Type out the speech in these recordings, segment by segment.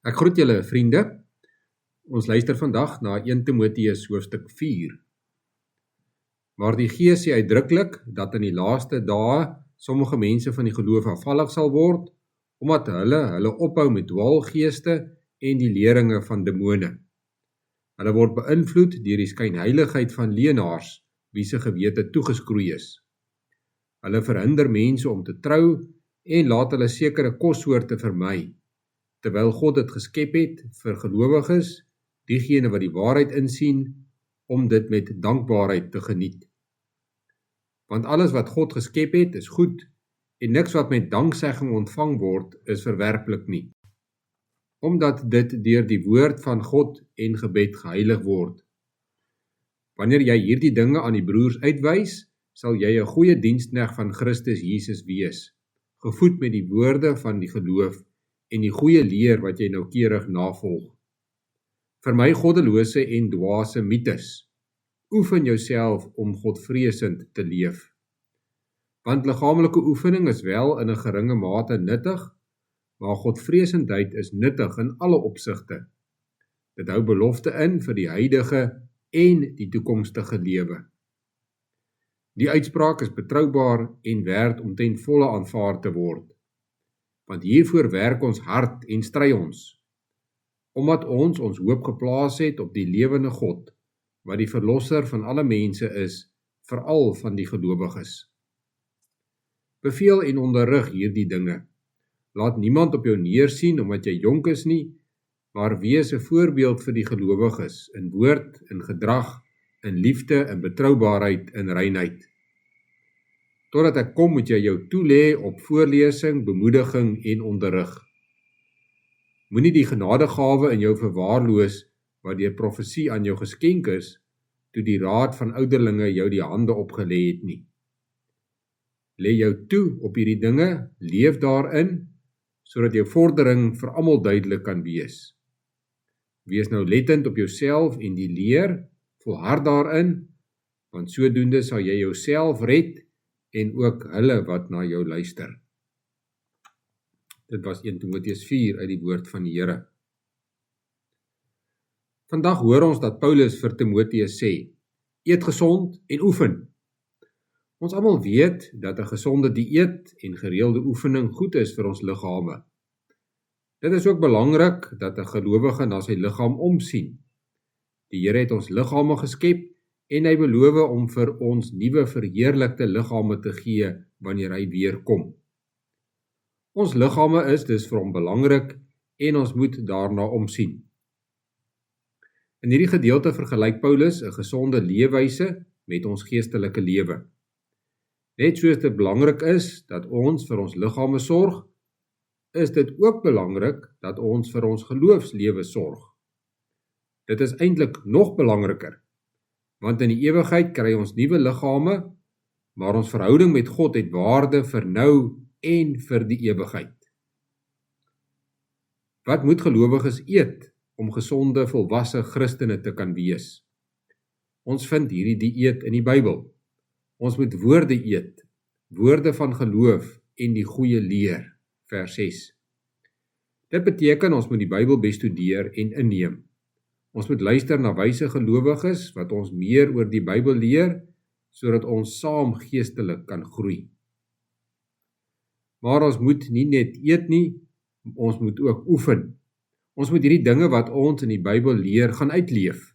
Ek groet julle vriende. Ons luister vandag na 1 Timoteus hoofstuk 4. Maar die Gees sê uitdruklik dat in die laaste dae sommige mense van die geloof afvallig sal word, omdat hulle ophou met dwaalgeeste en die leringe van demone. Hulle word beïnvloed deur die skynheiligheid van leenaars, wie se gewete toegeskroei is. Hulle verhinder mense om te trou en laat hulle sekere kossoorte vermy, terwyl God dit geskep het vir gelowiges, diegene wat die waarheid insien, om dit met dankbaarheid te geniet. Want alles wat God geskep het, is goed, en niks wat met danksegging ontvang word, is verwerplik nie. Omdat dit deur die woord van God en gebed geheilig word. Wanneer jy hierdie dinge aan die broers uitwys, sal jy 'n goeie diensknegt van Christus Jesus wees, gevoed met die woorde van die geloof en die goeie leer wat jy noukeurig navolg. Vermy goddelose en dwaase mites. Oefen jouself om godvreesend te leef. Want liggaamlike oefening is wel in 'n geringe mate nuttig, maar godvreesendheid is nuttig in alle opsigte. Dit hou belofte in vir die huidige en die toekomstige lewe. Die uitspraak is betroubaar en werd om ten volle aanvaar te word. Want hiervoor werk ons hard en stry ons, omdat ons hoop geplaas het op die lewende God, wat die verlosser van alle mense is, veral van die gelowiges. Beveel en onderrig hierdie dinge. Laat niemand op jou neersien omdat jy jonk is nie, maar wees 'n voorbeeld vir die gelowiges, in woord, in gedrag, in liefde, in betroubaarheid, in reinheid. Totdat ek kom, moet jy jou toelê op voorlesing, bemoediging en onderrig. Moenie die genadegawe in jou verwaarloos, wat deur profesie aan jou geskenk is, toe die raad van ouderlinge jou die hande opgelê het nie. Lê jou toe op hierdie dinge, leef daarin, sodat jou vordering vir almal duidelik kan wees. Wees nou lettend op jouself en die leer, volhard daarin, want sodoende sal jy jouself red en ook hulle wat na jou luister. Dit was 1 Timoteus 4 uit die woord van die Here. Vandag hoor ons dat Paulus vir Timoteus sê, eet gesond en oefen. Ons almal weet dat 'n gesonde dieet en gereelde oefening goed is vir ons liggame. Dit is ook belangrik dat 'n gelowige na sy liggaam omsien. Die Here het ons liggame geskep en hy beloof om vir ons nuwe verheerlikte liggame te gee wanneer hy weer kom. Ons liggame is dus vir hom belangrik en ons moet daarna omsien. In hierdie gedeelte vergelyk Paulus 'n gesonde leefwyse met ons geestelike lewe. Net soos dit belangrik is dat ons vir ons liggame sorg, is dit ook belangrik dat ons vir ons geloofslewe sorg. Dit is eintlik nog belangriker, want in die ewigheid kry ons nuwe liggame, maar ons verhouding met God het waarde vir nou en vir die ewigheid. Wat moet gelowiges eet om gesonde, volwasse Christene te kan wees? Ons vind hierdie dieet in die Bybel. Ons moet woorde eet, woorde van geloof en die goeie leer, vers 6. Dit beteken ons moet die Bybel bestudeer en inneem. Ons moet luister na wyse gelowiges wat ons meer oor die Bybel leer, sodat ons saam geestelik kan groei. Maar ons moet nie net eet nie, ons moet ook oefen. Ons moet hierdie dinge wat ons in die Bybel leer gaan uitleef.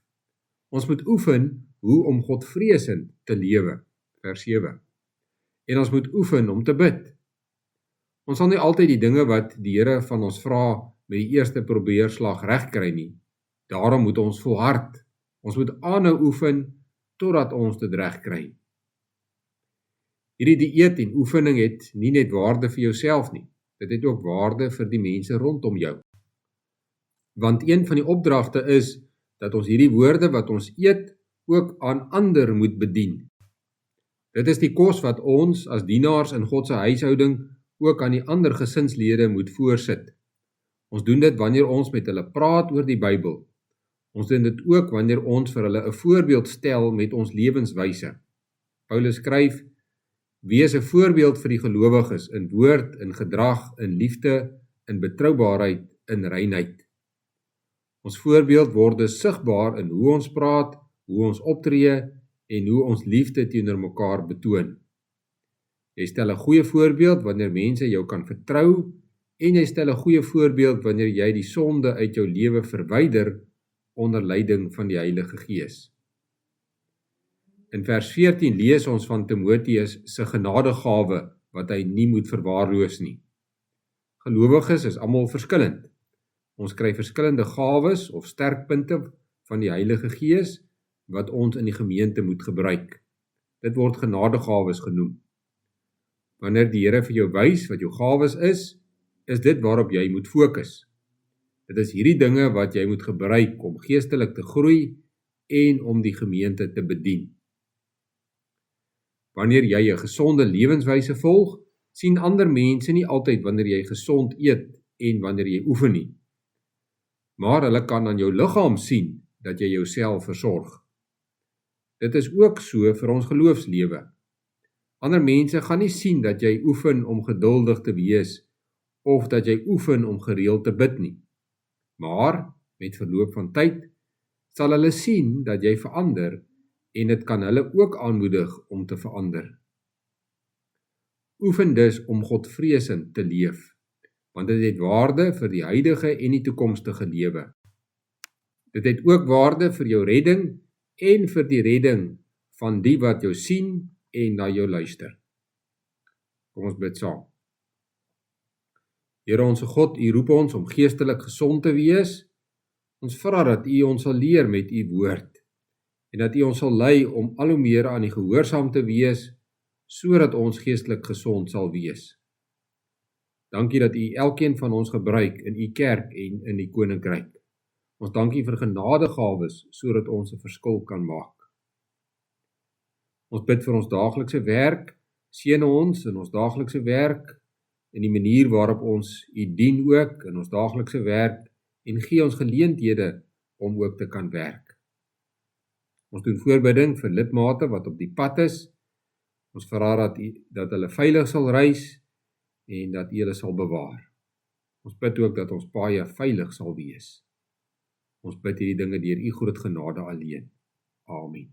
Ons moet oefen hoe om godvreesend te lewe, vers 7. En ons moet oefen om te bid. Ons sal nie altyd die dinge wat die Here van ons vra met die eerste probeerslag regkry nie. Daarom moet ons volhard. Ons moet aanhou oefen totdat ons dit regkry. Hierdie dieet en oefening het nie net waarde vir jouself nie. Dit het ook waarde vir die mense rondom jou. Want een van die opdragte is dat ons hierdie woorde wat ons eet ook aan ander moet bedien. Dit is die kos wat ons as dienaars in God se huishouding ook aan die ander gesinslede moet voorsit. Ons doen dit wanneer ons met hulle praat oor die Bybel. Ons doen dit ook wanneer ons vir hulle 'n voorbeeld stel met ons lewenswyse. Paulus skryf, wees 'n voorbeeld vir die gelowiges in woord, in gedrag, in liefde, in betroubaarheid, in reinheid. Ons voorbeeld word dus sigbaar in hoe ons praat, hoe ons optree en hoe ons liefde teenoor mekaar betoon. Jy stel 'n goeie voorbeeld wanneer mense jou kan vertrou en jy stel 'n goeie voorbeeld wanneer jy die sonde uit jou lewe verwyder onder leiding van die Heilige Gees. In vers 14 lees ons van Timoteus se genadegawe wat hy nie moet verwaarloos nie. Gelowiges is almal verskillend. Ons kry verskillende gawes of sterkpunte van die Heilige Gees wat ons in die gemeente moet gebruik. Dit word genadegawes genoem. Wanneer die Here vir jou wys wat jou gawes is dit waarop jy moet fokus. Dit is hierdie dinge wat jy moet gebruik om geestelik te groei en om die gemeente te bedien. Wanneer jy 'n gesonde lewenswyse volg, sien ander mense nie altyd wanneer jy gesond eet en wanneer jy oefen nie. Maar hulle kan aan jou liggaam sien dat jy jouself versorg. Dit is ook so vir ons geloofslewe. Ander mense gaan nie sien dat jy oefen om geduldig te wees of dat jy oefen om gereeld te bid nie. Maar met verloop van tyd sal hulle sien dat jy verander en dit kan hulle ook aanmoedig om te verander. Oefen dus om Godvreesend te leef, want dit het waarde vir die huidige en die toekomstige lewe. Dit het ook waarde vir jou redding en vir die redding van die wat jou sien en na jou luister. Kom ons bid saam. Here onse God, U roep ons om geestelik gesond te wees. Ons vra dat U ons sal leer met U woord en dat U ons sal lei om al hoe meer aan U gehoorsaam te wees, sodat ons geestelik gesond sal wees. Dankie dat U elkeen van ons gebruik in U kerk en in die koninkryk. Ons dankie vir genadegawes, sodat ons 'n verskil kan maak. Ons bid vir ons daaglikse werk, seën ons in ons daaglikse werk, in die manier waarop ons U dien ook in ons daaglikse werk, en gee ons geleenthede om ook te kan werk. Ons doen voorbidding vir lidmate wat op die pad is. Ons vra dat hulle veilig sal reis en dat U hulle sal bewaar. Ons bid ook dat ons paaie veilig sal wees. Ons bid hierdie dinge deur U groot genade alleen. Amen.